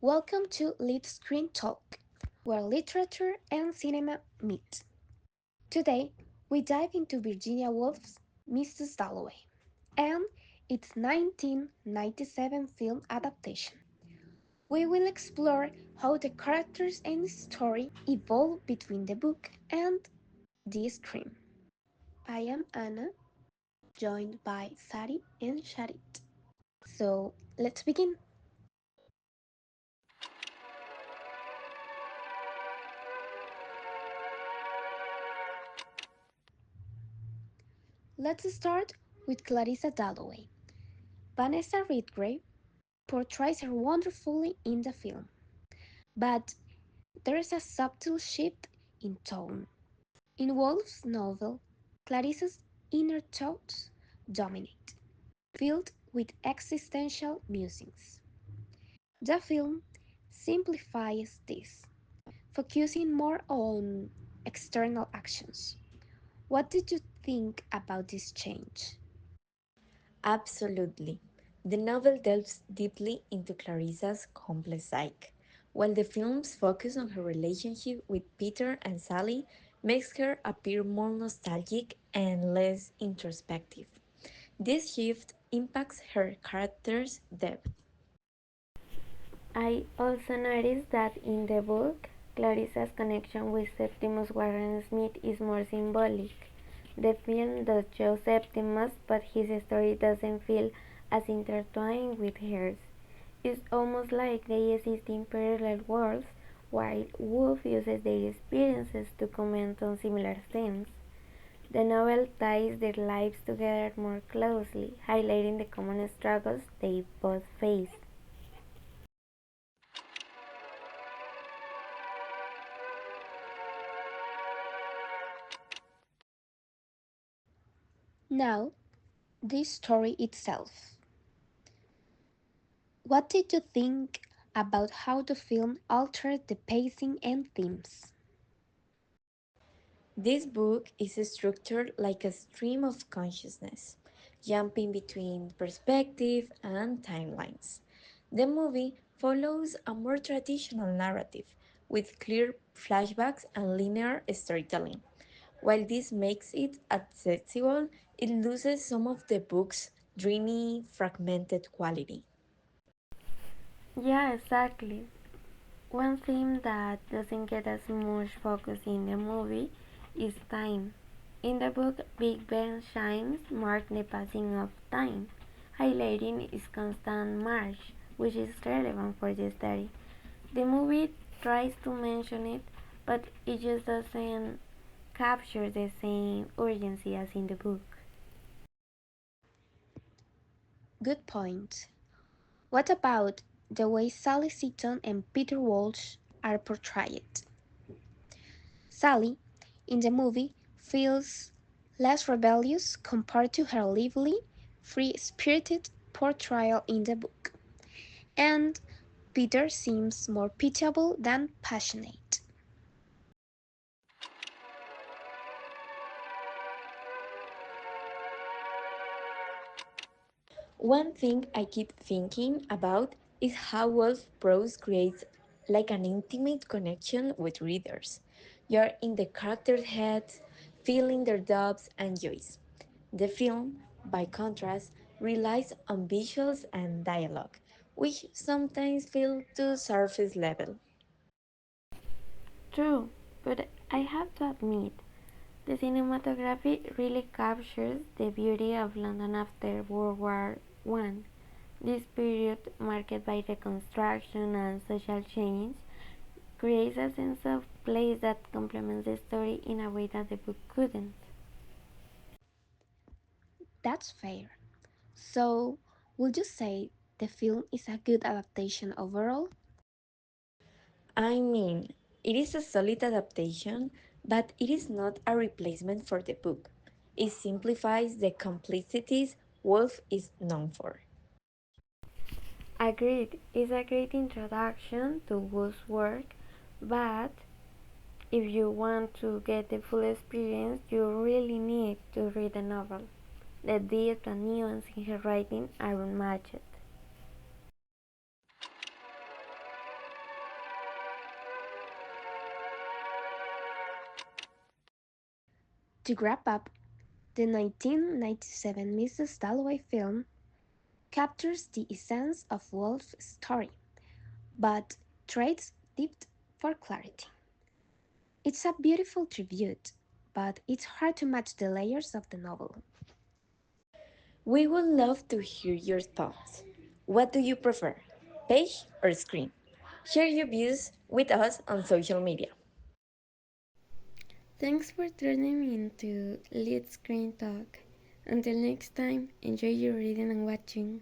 Welcome to Lit Screen Talk, where literature and cinema meet. Today, we dive into Virginia Woolf's Mrs. Dalloway and its 1997 film adaptation. We will explore how the characters and story evolve between the book and the screen. I am Anna, joined by Sari and Sharith. So, let's begin. Let's start with Clarissa Dalloway. Vanessa Redgrave portrays her wonderfully in the film, but there is a subtle shift in tone. In Woolf's novel, Clarissa's inner thoughts dominate, filled with existential musings. The film simplifies this, focusing more on external actions. What did you think about this change? Absolutely. The novel delves deeply into Clarissa's complex psyche, while the film's focus on her relationship with Peter and Sally makes her appear more nostalgic and less introspective. This shift impacts her character's depth. I also noticed that in the book, Clarissa's connection with Septimus Warren Smith is more symbolic. The film does show Septimus, but his story doesn't feel as intertwined with hers. It's almost like they exist in parallel worlds, while Woolf uses their experiences to comment on similar themes. The novel ties their lives together more closely, highlighting the common struggles they both face. Now, the story itself. What did you think about how the film altered the pacing and themes? This book is structured like a stream of consciousness, jumping between perspective and timelines. The movie follows a more traditional narrative with clear flashbacks and linear storytelling. While this makes it accessible, it loses some of the book's dreamy, fragmented quality. Yeah, exactly. One theme that doesn't get as much focus in the movie is time. In the book, Big Ben chimes mark the passing of time, highlighting its constant march, which is relevant for the story. The movie tries to mention it, but it just doesn't capture the same urgency as in the book. Good point. What about the way Sally Seaton and Peter Walsh are portrayed? Sally, in the movie, feels less rebellious compared to her lively, free spirited portrayal in the book, and Peter seems more pitiable than passionate. One thing I keep thinking about is how Wolf prose creates like an intimate connection with readers. You're in the characters' heads, feeling their doubts and joys. The film, by contrast, relies on visuals and dialogue, which sometimes feel too surface level. True, but I have to admit, the cinematography really captures the beauty of London after World War One. This period, marked by reconstruction and social change, creates a sense of place that complements the story in a way that the book couldn't. That's fair. So, would you say the film is a good adaptation overall? I mean, it is a solid adaptation, but it is not a replacement for the book. It simplifies the complexities Wolf is known for. Agreed, it's a great introduction to Wood's work, but if you want to get the full experience, you really need to read the novel. The depth and nuance in her writing are unmatched. To wrap up, the 1997 Mrs. Dalloway film captures the essence of Woolf's story, but trades depth for clarity. It's a beautiful tribute, but it's hard to match the layers of the novel. We would love to hear your thoughts. What do you prefer, page or screen? Share your views with us on social media. Thanks for tuning into Lead Screen Talk. Until next time, enjoy your reading and watching.